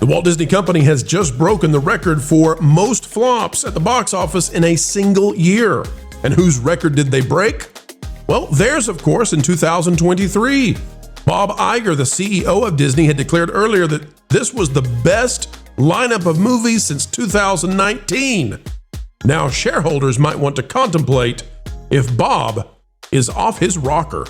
The Walt Disney Company has just broken the record for most flops at the box office in a single year. And whose record did they break? Well, theirs, of course, in 2023. Bob Iger, the CEO of Disney, had declared earlier that this was the best lineup of movies since 2019. Now, shareholders might want to contemplate if Bob is off his rocker.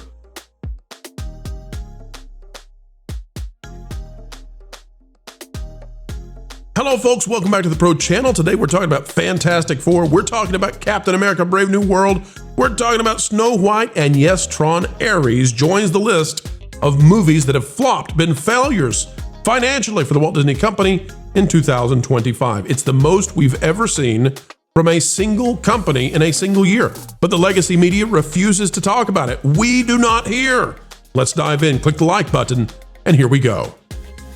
Hello, folks. Welcome back to the Pro Channel. Today, we're talking about Fantastic Four. We're talking about Captain America: Brave New World. We're talking about Snow White. And yes, Tron Ares joins the list of movies that have flopped, been failures financially for the Walt Disney Company in 2025. It's the most we've ever seen from a single company in a single year. But the legacy media refuses to talk about it. We do not hear. Let's dive in. Click the like button, and here we go.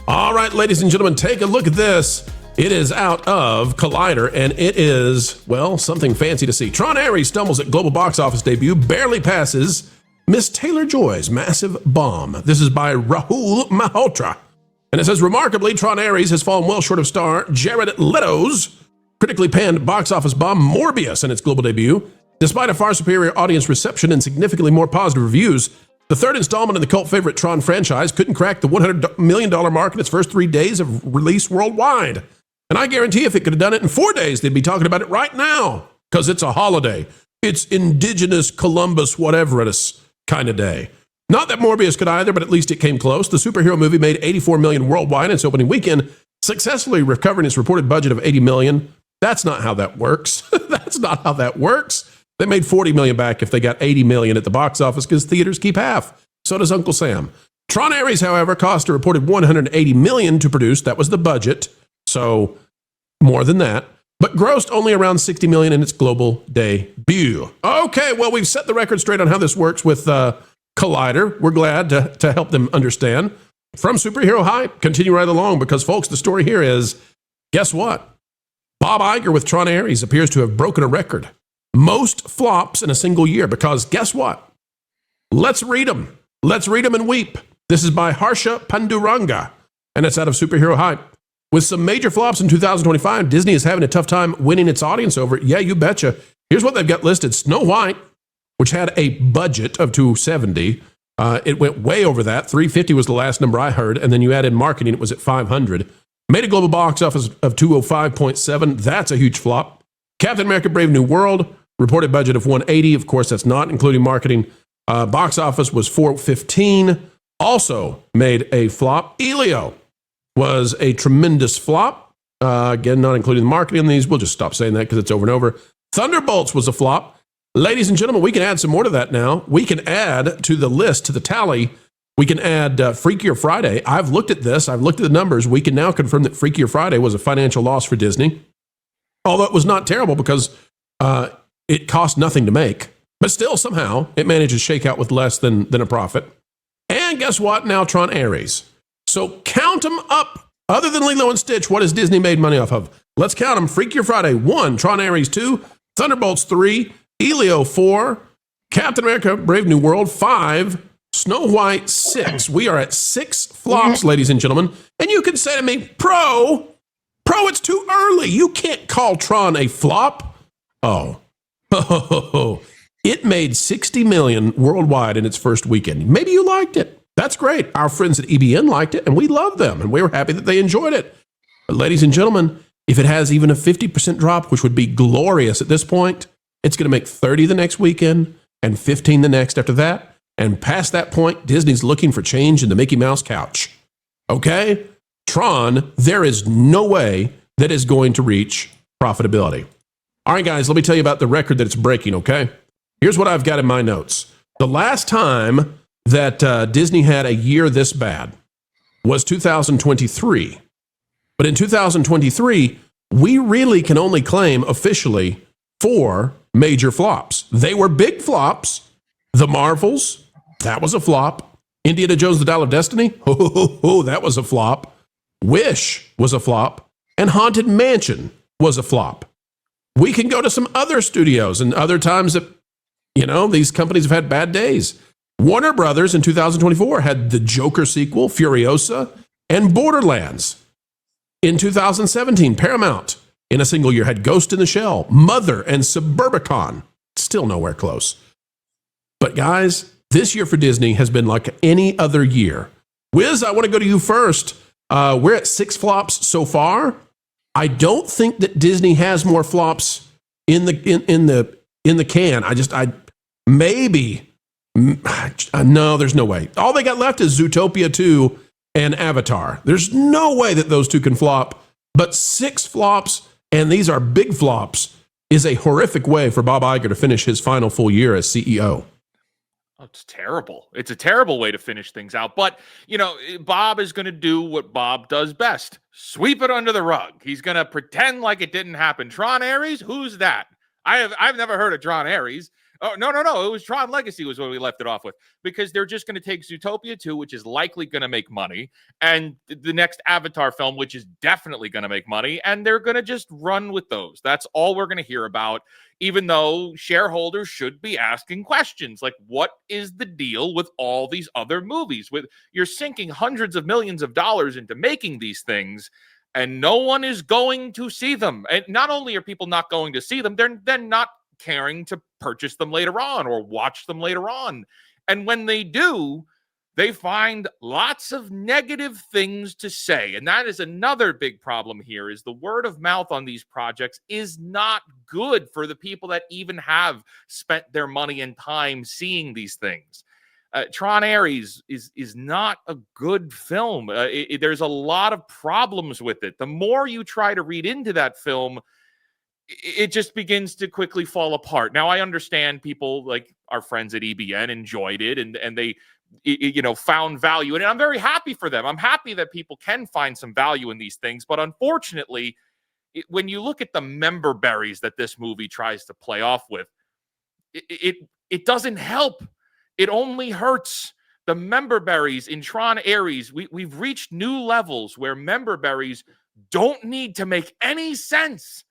All right, ladies and gentlemen, take a look at this. It is out of Collider, and it is, well, something fancy to see. Tron Ares stumbles at global box office debut, barely passes Miss Taylor-Joy's massive bomb. This is by Rahul Malhotra. And it says, remarkably, Tron Ares has fallen well short of star Jared Leto's critically panned box office bomb Morbius in its global debut. Despite a far superior audience reception and significantly more positive reviews, the third installment in the cult favorite Tron franchise couldn't crack the $100 million mark in its first 3 days of release worldwide. And I guarantee if it could have done it in 4 days, they'd be talking about it right now, because it's a holiday. It's indigenous Columbus whatever it is kind of day. Not that Morbius could either, but at least it came close. The superhero movie made $84 million worldwide in its opening weekend, successfully recovering its reported budget of $80 million. That's not how that works. That's not how that works. They made $40 million back if they got $80 million at the box office because theaters keep half. So does Uncle Sam. Tron Ares, however, cost a reported $180 million to produce. That was the budget. So more than that. But grossed only around $60 million in its global debut. Okay, well, we've set the record straight on how this works with Collider. We're glad to help them understand. From superhero hype, continue right along because, folks, the story here is, guess what? Bob Iger with Tron Ares appears to have broken a record. Most flops in a single year because guess what? Let's read them. Let's read them and weep. This is by Harsha Panduranga, and it's out of Superhero Hype. With some major flops in 2025, Disney is having a tough time winning its audience over. Yeah, you betcha. Here's what they've got listed. Snow White, which had a budget of $270. It went way over that. $350 was the last number I heard, and then you add in marketing, it was at $500. Made a global box office of $205.7. That's a huge flop. Captain America: Brave New World, reported budget of $180. Of course, that's not including marketing. Box office was $415. Also made a flop. Elio was a tremendous flop. Again, not including the marketing on these. We'll just stop saying that because it's over and over. Thunderbolts was a flop. Ladies and gentlemen, we can add some more to that now. We can add to the list, to the tally, we can add Freakier Friday. I've looked at this. I've looked at the numbers. We can now confirm that Freakier Friday was a financial loss for Disney. Although it was not terrible because it cost nothing to make. But still, somehow, it managed to shake out with less than a profit. And guess what? Now Tron Ares. So count them up. Other than Lilo and Stitch, what has Disney made money off of? Let's count them. Freakier Friday, 1. Tron Ares, 2. Thunderbolts, 3. Elio, 4. Captain America: Brave New World, 5. Snow White, 6. We are at 6 flops, ladies and gentlemen. And you can say to me, Pro, it's too early. You can't call Tron a flop. Oh, it made $60 million worldwide in its first weekend. Maybe you liked it. That's great. Our friends at EBN liked it, and we love them, and we were happy that they enjoyed it. But ladies and gentlemen, if it has even a 50% drop, which would be glorious at this point, it's going to make 30 the next weekend and 15 the next after that. And past that point, Disney's looking for change in the Mickey Mouse couch. Okay? Tron, there is no way that is going to reach profitability. All right, guys, let me tell you about the record that it's breaking, okay? Here's what I've got in my notes. The last time that Disney had a year this bad was 2023. But in 2023, we really can only claim officially 4 major flops. They were big flops. The Marvels, that was a flop. Indiana Jones: The Dial of Destiny, that was a flop. Wish was a flop. And Haunted Mansion was a flop. We can go to some other studios and other times that, these companies have had bad days. Warner Brothers in 2024 had the Joker sequel, Furiosa, and Borderlands. In 2017, Paramount, in a single year, had Ghost in the Shell, Mother, and Suburbicon. Still nowhere close. But guys, this year for Disney has been like any other year. Wiz, I want to go to you first. We're at 6 flops so far. I don't think that Disney has more flops in the can. No, there's no way. All they got left is Zootopia 2 and Avatar. There's no way that those two can flop. But 6 flops, and these are big flops, is a horrific way for Bob Iger to finish his final full year as CEO. Oh, it's terrible. It's a terrible way to finish things out. But, Bob is going to do what Bob does best. Sweep it under the rug. He's going to pretend like it didn't happen. Tron Ares? Who's that? I've never heard of Tron Ares. Oh, no. It was Tron Legacy was what we left it off with. Because they're just going to take Zootopia 2, which is likely going to make money, and the next Avatar film, which is definitely going to make money, and they're going to just run with those. That's all we're going to hear about, even though shareholders should be asking questions like, what is the deal with all these other movies? You're sinking hundreds of millions of dollars into making these things, and no one is going to see them. And not only are people not going to see them, they're not caring to purchase them later on or watch them later on. And when they do, they find lots of negative things to say. And that is another big problem here, is the word of mouth on these projects is not good for the people that even have spent their money and time seeing these things. Tron Ares is not a good film. There's a lot of problems with it. The more you try to read into that film, it just begins to quickly fall apart. Now, I understand people like our friends at EBN enjoyed it and they found value in it. I'm very happy for them. I'm happy that people can find some value in these things. But unfortunately, when you look at the member berries that this movie tries to play off with, it doesn't help. It only hurts. The member berries in Tron Ares, we've reached new levels where member berries don't need to make any sense.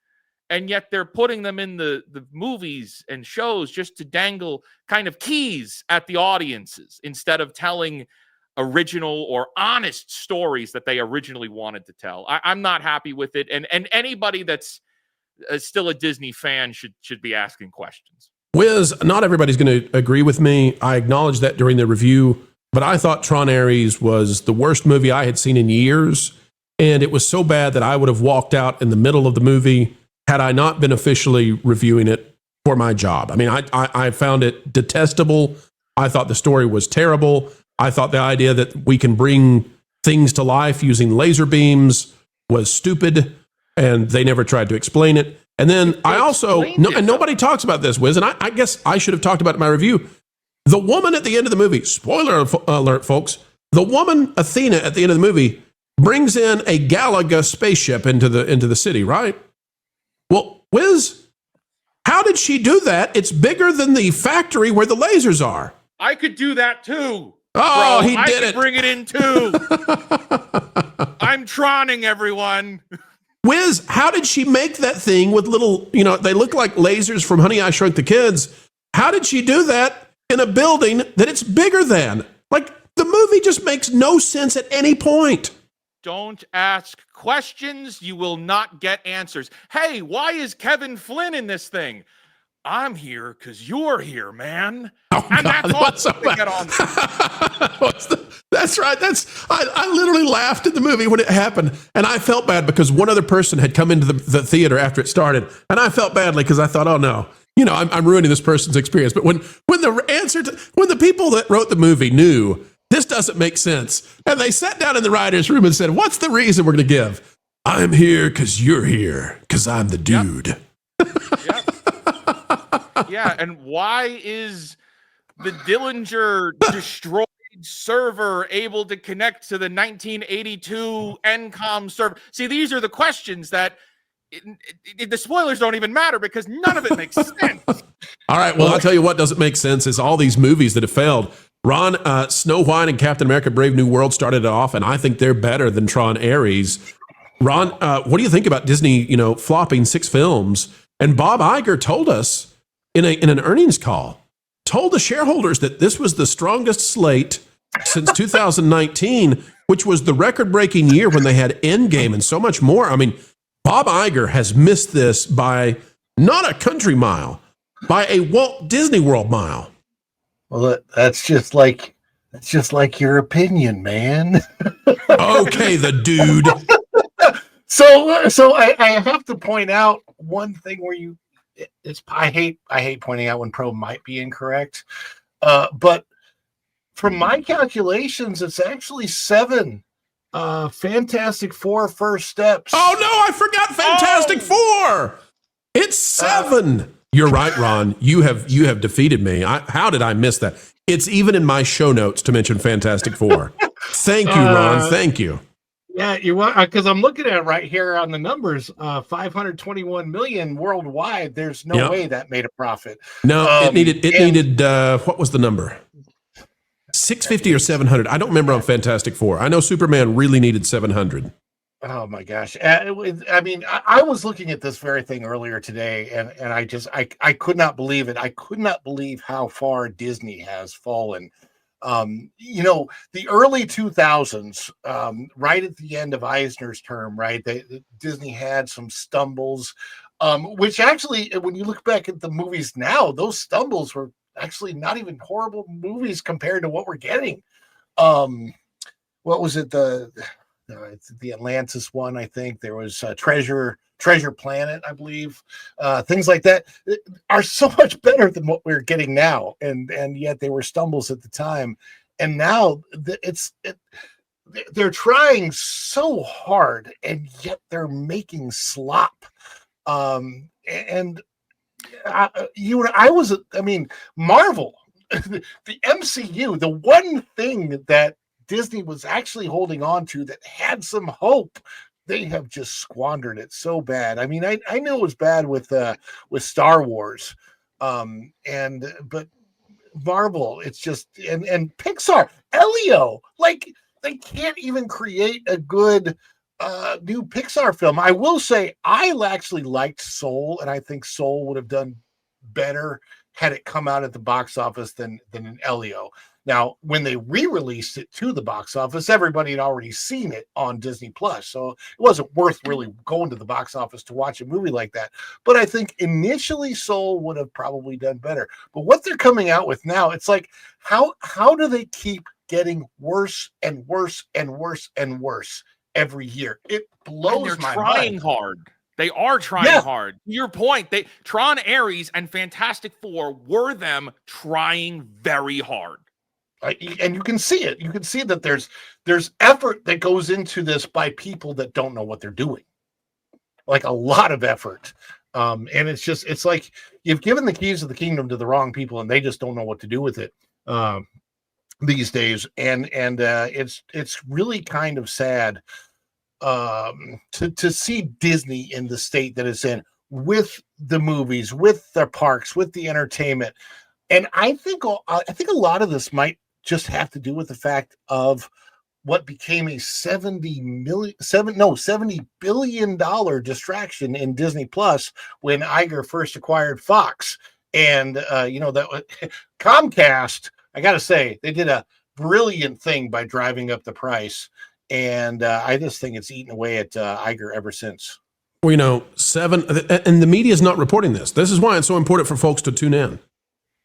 And yet they're putting them in the movies and shows just to dangle kind of keys at the audiences instead of telling original or honest stories that they originally wanted to tell. I'm not happy with it. And anybody that's still a Disney fan should be asking questions. Wiz, not everybody's going to agree with me. I acknowledged that during the review, but I thought Tron Ares was the worst movie I had seen in years. And it was so bad that I would have walked out in the middle of the movie had I not been officially reviewing it for my job. I mean, I found it detestable. I thought the story was terrible. I thought the idea that we can bring things to life using laser beams was stupid, and they never tried to explain it. And then nobody talks about this, Wiz, and I guess I should have talked about it in my review. The woman at the end of the movie, spoiler alert, folks, the woman, Athena, at the end of the movie, brings in a Galaga spaceship into the city, right? Well, Wiz, how did she do that? It's bigger than the factory where the lasers are. I could do that too. Oh, bro. he did it. Bring it in too. I'm Troning, everyone. Wiz, how did she make that thing with little, they look like lasers from Honey, I Shrunk the Kids. How did she do that in a building that it's bigger than? Like, the movie just makes no sense at any point. Don't ask questions. You will not get answers. Hey, why is Kevin Flynn in this thing? I'm here because you're here, man. Oh, and God, that's all they get on. That's right. I literally laughed at the movie when it happened, and I felt bad because one other person had come into the theater after it started, and I felt badly because I thought, oh no, I'm ruining this person's experience. But when the people that wrote the movie knew this doesn't make sense, and they sat down in the writer's room and said, what's the reason we're going to give? I'm here because you're here, because I'm the dude. Yep. Yeah, and why is the Dillinger destroyed server able to connect to the 1982 NCOM server? See, these are the questions that the spoilers don't even matter because none of it makes sense. All right, well, I'll tell you what doesn't make sense is all these movies that have failed. Ron, Snow White and Captain America Brave New World started it off, and I think they're better than Tron Ares. Ron, what do you think about Disney, flopping 6 films? And Bob Iger told us in an earnings call, told the shareholders that this was the strongest slate since 2019. which was the record-breaking year when they had Endgame and so much more. I mean, Bob Iger has missed this by not a country mile, by a Walt Disney World mile. Well, that's just like your opinion, man. Okay, the dude. So I have to point out one thing where I hate pointing out when Pro might be incorrect, but from my calculations, it's actually 7. Fantastic Four First Steps. Oh no, I forgot Fantastic Four. It's 7. You're right, Ron. You have defeated me. How did I miss that? It's even in my show notes to mention Fantastic Four. Thank you, Ron. Thank you. Yeah, you want, because I'm looking at it right here on the numbers, 521 million worldwide. There's no way that made a profit. No, it needed what was the number? 650 or 700. I don't remember on Fantastic Four. I know Superman really needed 700. Oh my gosh. I mean, I was looking at this very thing earlier today, and I could not believe it. I could not believe how far Disney has fallen. The early 2000s, right at the end of Eisner's term, right? Disney had some stumbles, which actually, when you look back at the movies now, those stumbles were actually not even horrible movies compared to what we're getting. What was it? It's the Atlantis one, I think. There was Treasure Planet, I believe. Things like that are so much better than what we're getting now, and yet they were stumbles at the time. And now they're trying so hard, and yet they're making slop. Marvel, the MCU, the one thing that Disney was actually holding on to that had some hope, they have just squandered it so bad. I mean, I knew it was bad with Star Wars, but Marvel, it's just and Pixar, Elio, like they can't even create a good new Pixar film. I will say I actually liked Soul, and I think Soul would have done better had it come out at the box office than an Elio. Now, when they re-released it to the box office, everybody had already seen it on Disney Plus, so it wasn't worth really going to the box office to watch a movie like that. But I think initially Soul would have probably done better. But what they're coming out with now, it's like, how do they keep getting worse and worse and worse and worse every year? It blows my mind. They're trying hard. They are trying hard. To your point, Tron, Ares, and Fantastic Four were them trying very hard. And you can see it. You can see that there's effort that goes into this by people that don't know what they're doing. Like a lot of effort. And it's like you've given the keys of the kingdom to the wrong people, and they just don't know what to do with it these days. And it's really kind of sad to see Disney in the state that it's in, with the movies, with the parks, with the entertainment. And I think a lot of this might just have to do with the fact of what became a $70 billion distraction in Disney Plus when Iger first acquired Fox. And that Comcast, I got to say, they did a brilliant thing by driving up the price. And I just think it's eaten away at Iger ever since. Well, 7, and the media is not reporting this. This is why it's so important for folks to tune in.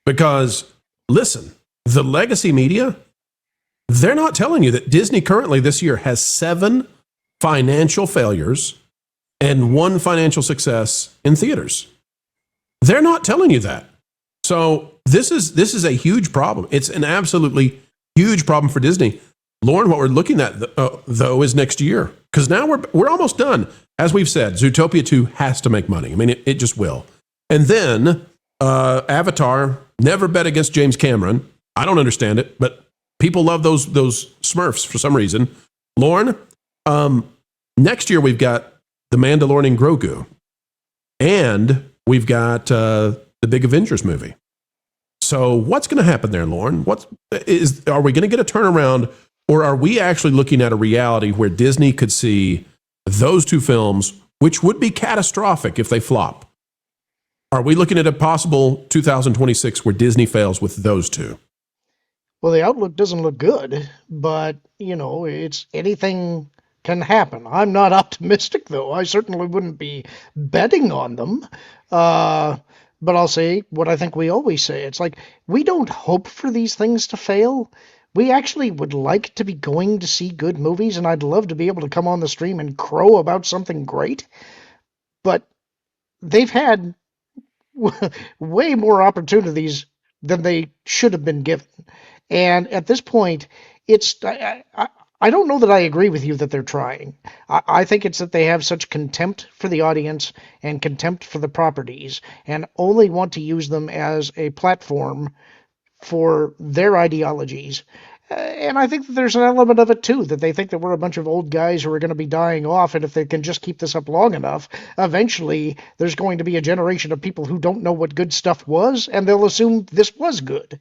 Because, listen, the legacy media, they're not telling you that Disney currently this year has 7 financial failures and 1 financial success in theaters. They're not telling you that. So this is a huge problem. It's an absolutely huge problem for Disney. Lauren, what we're looking at, though, is next year. Because now we're almost done. As we've said, Zootopia 2 has to make money. I mean, it just will. And then Avatar, never bet against James Cameron. I don't understand it, but people love those Smurfs for some reason. Lauren, next year we've got The Mandalorian Grogu. And we've got the big Avengers movie. So what's going to happen there, Lauren? Are we going to get a turnaround, or are we actually looking at a reality where Disney could see those 2 films, which would be catastrophic if they flop? Are we looking at a possible 2026 where Disney fails with those 2? Well, the outlook doesn't look good, but, it's anything can happen. I'm not optimistic, though. I certainly wouldn't be betting on them. But I'll say what I think we always say. It's like, we don't hope for these things to fail. We actually would like to be going to see good movies, and I'd love to be able to come on the stream and crow about something great. But they've had way more opportunities than they should have been given. And at this point, I don't know that I agree with you that they're trying. I think it's that they have such contempt for the audience and contempt for the properties and only want to use them as a platform for their ideologies. And I think that there's an element of it, too, that they think that we're a bunch of old guys who are going to be dying off, and if they can just keep this up long enough, eventually there's going to be a generation of people who don't know what good stuff was, and they'll assume this was good.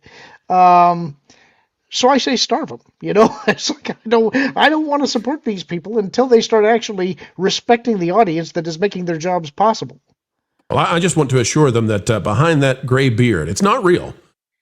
So I say starve them, It's like I don't want to support these people until they start actually respecting the audience that is making their jobs possible. Well, I just want to assure them that behind that gray beard, it's not real.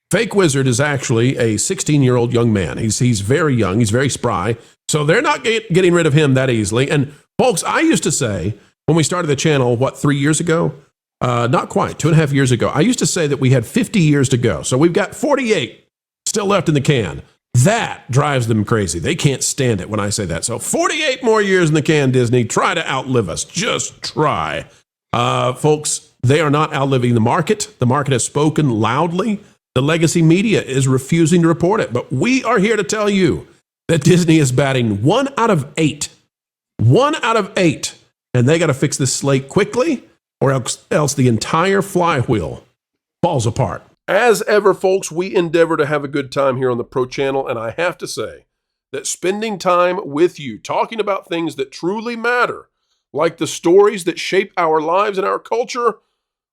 Fake Wizard is actually a 16-year-old young man. He's very young. He's very spry. So they're not getting rid of him that easily. And folks, I used to say when we started the channel, 3 years ago? Not quite, 2.5 years ago. I used to say that we had 50 years to go. So we've got 48 still left in the can. That drives them crazy. They can't stand it when I say that. So 48 more years in the can, Disney. Try to outlive us. Just try. Folks, they are not outliving the market. The market has spoken loudly. The legacy media is refusing to report it. But we are here to tell you that Disney is batting 1 out of 8. 1 out of 8. And they got to fix this slate quickly, or else the entire flywheel falls apart. As ever, folks, we endeavor to have a good time here on the Pro Channel, and I have to say that spending time with you, talking about things that truly matter, like the stories that shape our lives and our culture,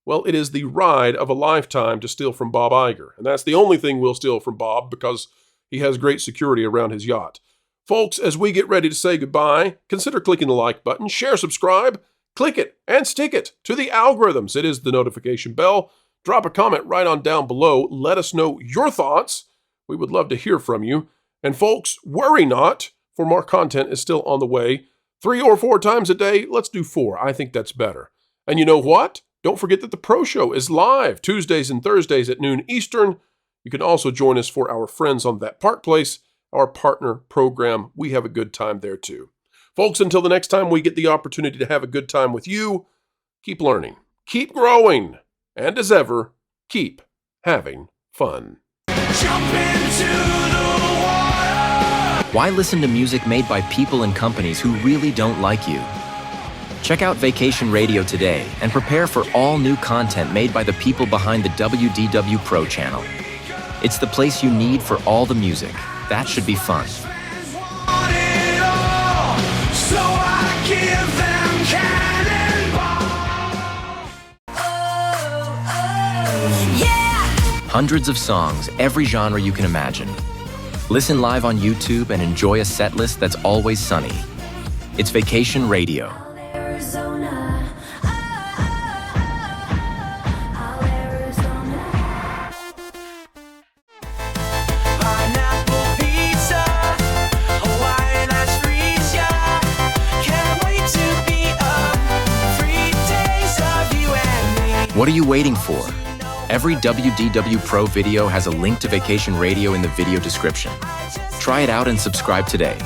well, it is the ride of a lifetime to steal from Bob Iger. And that's the only thing we'll steal from Bob because he has great security around his yacht. Folks, as we get ready to say goodbye, consider clicking the like button, share, subscribe, click it, and stick it to the algorithms. It is the notification bell. Drop a comment right on down below. Let us know your thoughts. We would love to hear from you. And folks, worry not, for more content is still on the way. 3 or 4 times a day, let's do 4. I think that's better. And you know what? Don't forget that the Pro Show is live Tuesdays and Thursdays at noon Eastern. You can also join us for our friends on That Park Place, our partner program. We have a good time there too. Folks, until the next time we get the opportunity to have a good time with you, keep learning, keep growing, and as ever, keep having fun. Jump into the water. Why listen to music made by people and companies who really don't like you? Check out Vacation Radio today and prepare for all new content made by the people behind the WDW Pro Channel. It's the place you need for all the music. That should be fun. Hundreds of songs, every genre you can imagine. Listen live on YouTube and enjoy a set list that's always sunny. It's Vacation Radio. What are you waiting for? Every WDW Pro video has a link to Vacation Radio in the video description. Try it out and subscribe today.